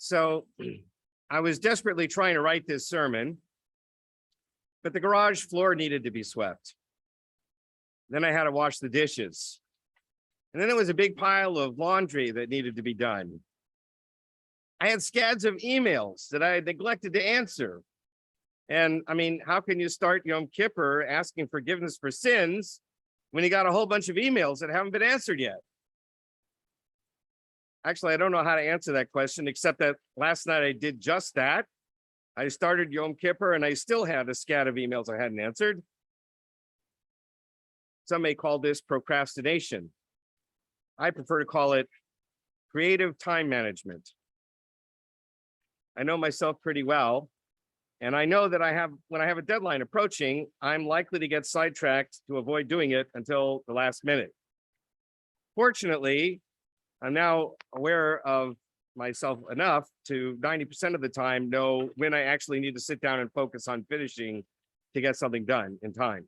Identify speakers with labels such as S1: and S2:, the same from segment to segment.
S1: So I was desperately trying to write this sermon, but the garage floor needed to be swept. Then I had to wash the dishes. And then there was a big pile of laundry that needed to be done. I had scads of emails that I had neglected to answer. And I mean, how can you start Yom Kippur asking forgiveness for sins when you got a whole bunch of emails that haven't been answered yet? Actually, I don't know how to answer that question, except that last night I did just that. I started Yom Kippur and I still had a scad of emails I hadn't answered. Some may call this procrastination. I prefer to call it creative time management. I know myself pretty well, and I know that when I have a deadline approaching, I'm likely to get sidetracked to avoid doing it until the last minute. Fortunately, I'm now aware of myself enough to 90% of the time know when I actually need to sit down and focus on finishing to get something done in time.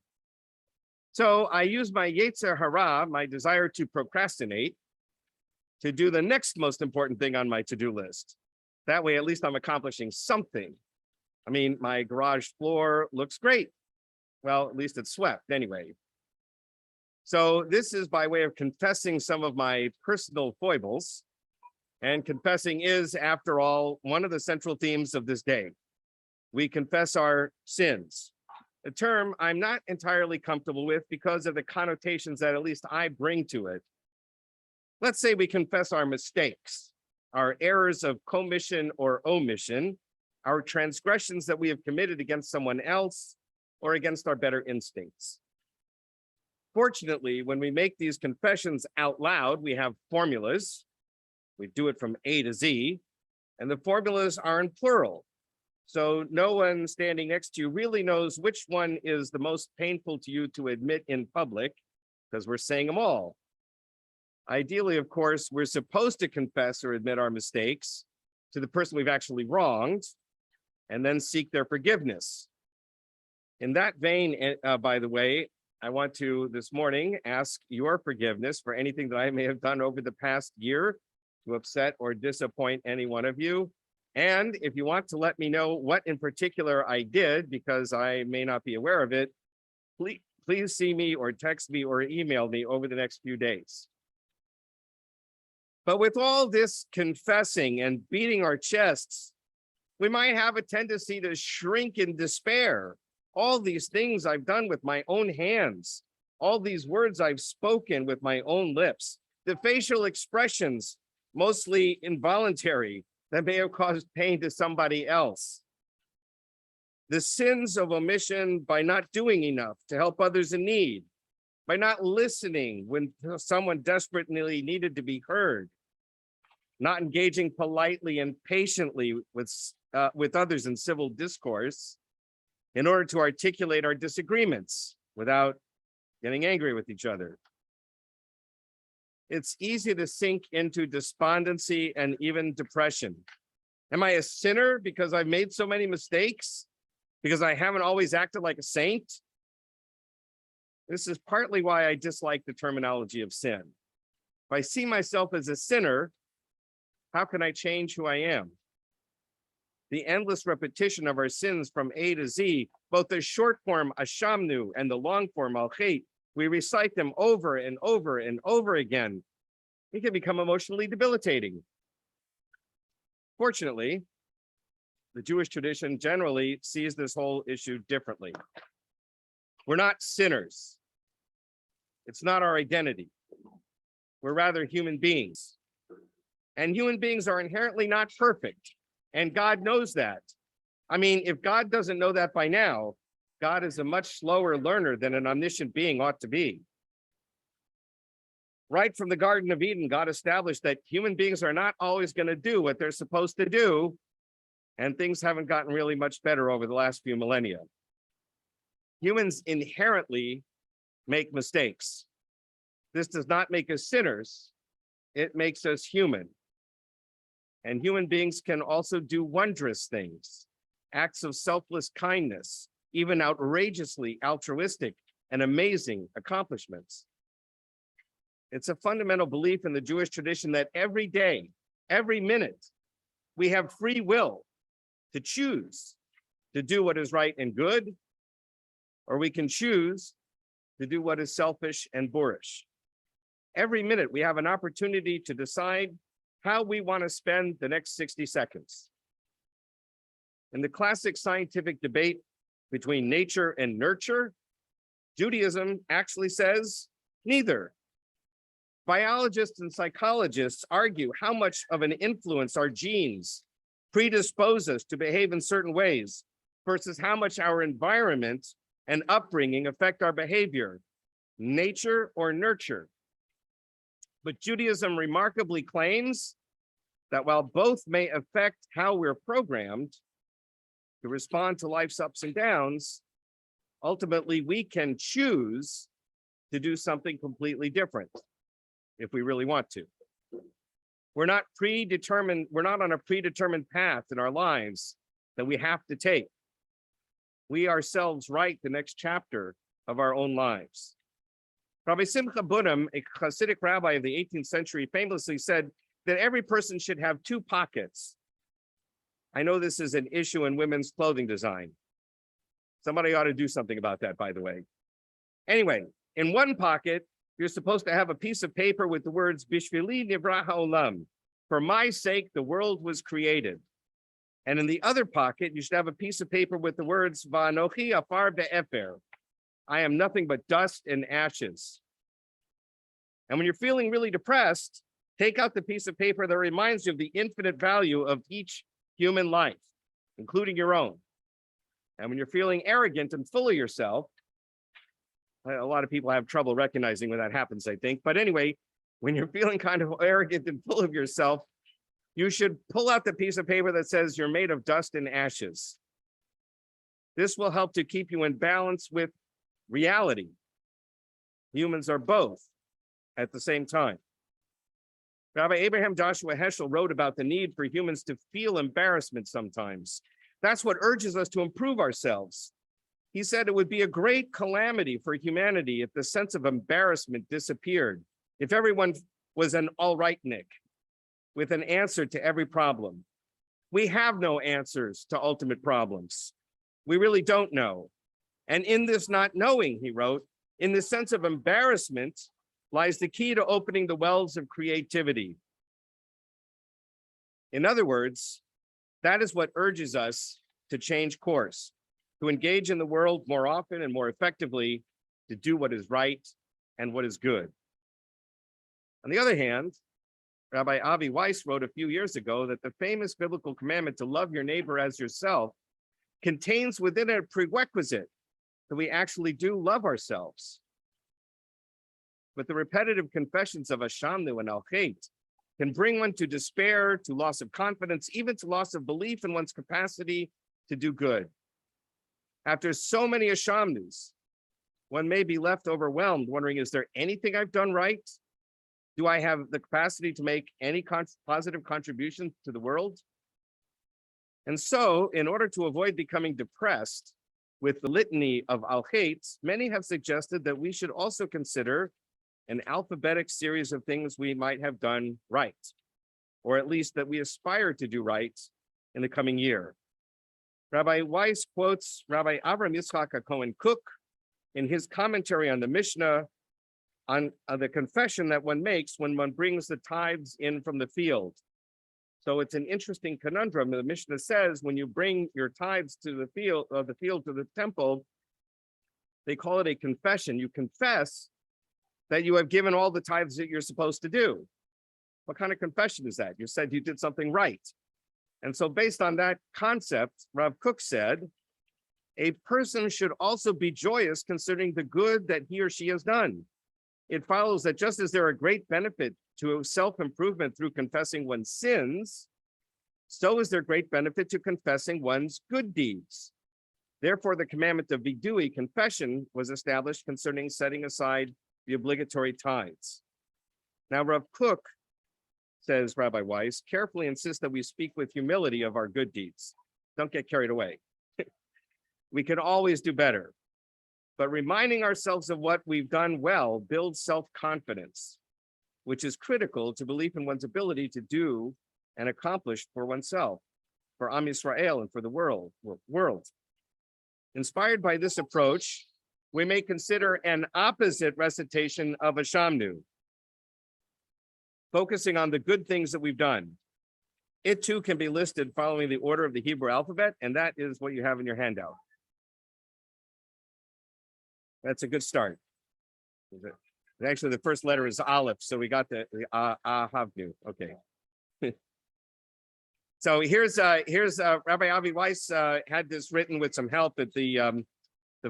S1: So I use my Yetzer Hara, my desire to procrastinate, to do the next most important thing on my to-do list. That way, at least I'm accomplishing something. I mean, my garage floor looks great. Well, at least it's swept anyway. So this is by way of confessing some of my personal foibles. And confessing is, after all, one of the central themes of this day. We confess our sins, a term I'm not entirely comfortable with because of the connotations that at least I bring to it. Let's say we confess our mistakes, our errors of commission or omission, our transgressions that we have committed against someone else or against our better instincts. Fortunately, when we make these confessions out loud, we have formulas. We do it from A to Z, and the formulas are in plural. So no one standing next to you really knows which one is the most painful to you to admit in public, because we're saying them all. Ideally, of course, we're supposed to confess or admit our mistakes to the person we've actually wronged, and then seek their forgiveness. In that vein, by the way, I want to this morning ask your forgiveness for anything that I may have done over the past year to upset or disappoint any one of you. And if you want to let me know what in particular I did, because I may not be aware of it, please see me or text me or email me over the next few days. But with all this confessing and beating our chests, we might have a tendency to shrink in despair. All these things I've done with my own hands, all these words I've spoken with my own lips, the facial expressions, mostly involuntary, that may have caused pain to somebody else. The sins of omission by not doing enough to help others in need, by not listening when someone desperately needed to be heard, not engaging politely and patiently with others in civil discourse, in order to articulate our disagreements without getting angry with each other. It's easy to sink into despondency and even depression. Am I a sinner because I've made so many mistakes? Because I haven't always acted like a saint? This is partly why I dislike the terminology of sin. If I see myself as a sinner, how can I change who I am? The endless repetition of our sins from A to Z, both the short form ashamnu and the long form al-chet, we recite them over and over and over again. It can become emotionally debilitating. Fortunately, the Jewish tradition generally sees this whole issue differently. We're not sinners. It's not our identity. We're rather human beings. And human beings are inherently not perfect. And God knows that. I mean, if God doesn't know that by now, God is a much slower learner than an omniscient being ought to be. Right from the Garden of Eden, God established that human beings are not always going to do what they're supposed to do, and things haven't gotten really much better over the last few millennia. Humans inherently make mistakes. This does not make us sinners. It makes us human. And human beings can also do wondrous things, acts of selfless kindness, even outrageously altruistic and amazing accomplishments. It's a fundamental belief in the Jewish tradition that every day, every minute, We have free will to choose to do what is right and good, or we can choose to do what is selfish and boorish. Every minute, we have an opportunity to decide how we want to spend the next 60 seconds. In the classic scientific debate between nature and nurture, Judaism actually says neither. Biologists and psychologists argue how much of an influence our genes predispose us to behave in certain ways versus how much our environment and upbringing affect our behavior, nature or nurture. But Judaism remarkably claims that while both may affect how we're programmed to respond to life's ups and downs, ultimately we can choose to do something completely different if we really want to. We're not predetermined, we're not on a predetermined path in our lives that we have to take. We ourselves write the next chapter of our own lives. Rabbi Simcha Bunim, a Hasidic rabbi of the 18th century, famously said that every person should have two pockets. I know this is an issue in women's clothing design. Somebody ought to do something about that, by the way. Anyway, in one pocket, you're supposed to have a piece of paper with the words, Bishvili Nivra Ha'olam, for my sake, the world was created. And in the other pocket, you should have a piece of paper with the words, Va'anochi Afar Be'efer, I am nothing but dust and ashes. And when you're feeling really depressed, take out the piece of paper that reminds you of the infinite value of each human life, including your own. And when you're feeling arrogant and full of yourself, a lot of people have trouble recognizing when that happens, I think. But anyway, when you're feeling kind of arrogant and full of yourself, you should pull out the piece of paper that says you're made of dust and ashes. This will help to keep you in balance with reality. Humans are both at the same time. Rabbi Abraham Joshua Heschel wrote about the need for humans to feel embarrassment sometimes. That's what urges us to improve ourselves. He said it would be a great calamity for humanity if the sense of embarrassment disappeared, if everyone was an all right Nick with an answer to every problem. We have no answers to ultimate problems. We really don't know. And in this not knowing, he wrote, in the sense of embarrassment lies the key to opening the wells of creativity. In other words, that is what urges us to change course, to engage in the world more often and more effectively, to do what is right and what is good. On the other hand, Rabbi Avi Weiss wrote a few years ago that the famous biblical commandment to love your neighbor as yourself contains within it a prerequisite that we actually do love ourselves. But the repetitive confessions of Ashamnu and Al-Chet can bring one to despair, to loss of confidence, even to loss of belief in one's capacity to do good. After so many Ashamnus, one may be left overwhelmed, wondering, is there anything I've done right? Do I have the capacity to make any positive contribution to the world? And so, in order to avoid becoming depressed with the litany of Al-Chet, many have suggested that we should also consider an alphabetic series of things we might have done right, or at least that we aspire to do right in the coming year. Rabbi Weiss quotes Rabbi Avram Yitzchak Cohen Cook in his commentary on the Mishnah on the confession that one makes when one brings the tithes in from the field. So it's an interesting conundrum. The Mishnah says when you bring your tithes to the field to the temple, they call it a confession. You confess that you have given all the tithes that you're supposed to do. What kind of confession is that? You said you did something right. And so based on that concept, Rav Kook said, a person should also be joyous considering the good that he or she has done. It follows that just as there are great benefit to self-improvement through confessing one's sins, so is there great benefit to confessing one's good deeds. Therefore, the commandment of vidui, confession, was established concerning setting aside the obligatory tithes. Now, Rav Kook, says Rabbi Weiss, carefully insists that we speak with humility of our good deeds. Don't get carried away. We can always do better. But reminding ourselves of what we've done well builds self-confidence, which is critical to belief in one's ability to do and accomplish for oneself, for Am Yisrael, and for the world. Inspired by this approach, we may consider an opposite recitation of a Shamnu, focusing on the good things that we've done. It too can be listed following the order of the Hebrew alphabet, and that is what you have in your handout. That's a good start. Actually, the first letter is Aleph, so we got the Havnu. Okay. So here's Rabbi Avi Weiss had this written with some help. That the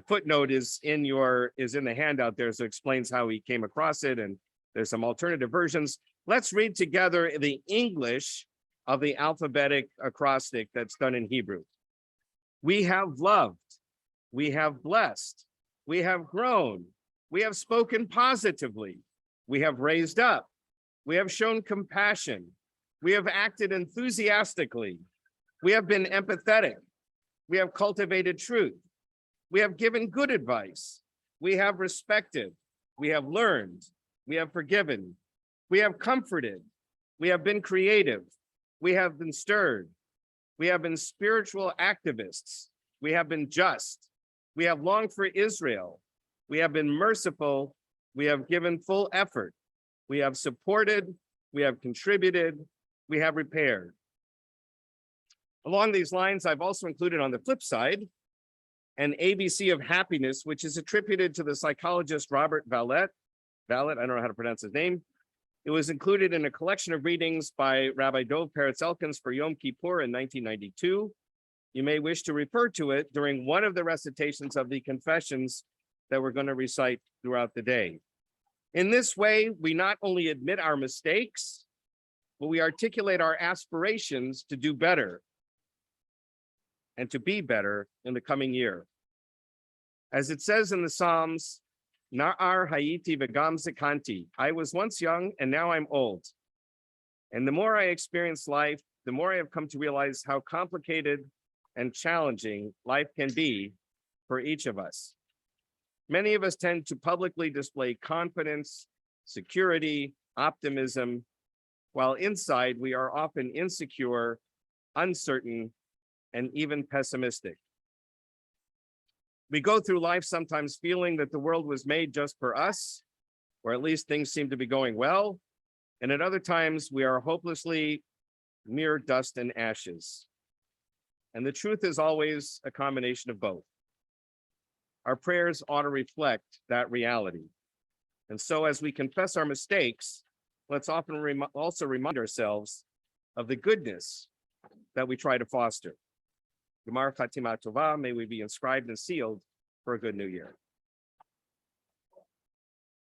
S1: footnote is in the handout there, so it explains how he came across it, and there's some alternative versions. Let's read together the English of the alphabetic acrostic that's done in Hebrew. We have loved, we have blessed, we have grown, we have spoken positively, we have raised up, we have shown compassion, we have acted enthusiastically, we have been empathetic, we have cultivated truth, we have given good advice, we have respected, we have learned, we have forgiven, we have comforted, we have been creative, we have been stirred, we have been spiritual activists, we have been just, we have longed for Israel, we have been merciful, we have given full effort, we have supported, we have contributed, we have repaired. Along these lines, I've also included on the flip side an ABC of happiness, which is attributed to the psychologist Robert Vallet. I don't know how to pronounce his name. It was included in a collection of readings by Rabbi Dov Peretz Elkins for Yom Kippur in 1992. You may wish to refer to it during one of the recitations of the confessions that we're going to recite throughout the day. In this way, we not only admit our mistakes, but we articulate our aspirations to do better and to be better in the coming year. As it says in the Psalms, Na'ar hayiti v'gam zikanti. I was once young and now I'm old. And the more I experience life, the more I have come to realize how complicated and challenging life can be for each of us. Many of us tend to publicly display confidence, security, optimism, while inside we are often insecure, uncertain, and even pessimistic. We go through life sometimes feeling that the world was made just for us, or at least things seem to be going well. And at other times we are hopelessly mere dust and ashes. And the truth is always a combination of both. Our prayers ought to reflect that reality. And so as we confess our mistakes, let's often also remind ourselves of the goodness that we try to foster. Gemar Chatima Tova, may we be inscribed and sealed for a good new year.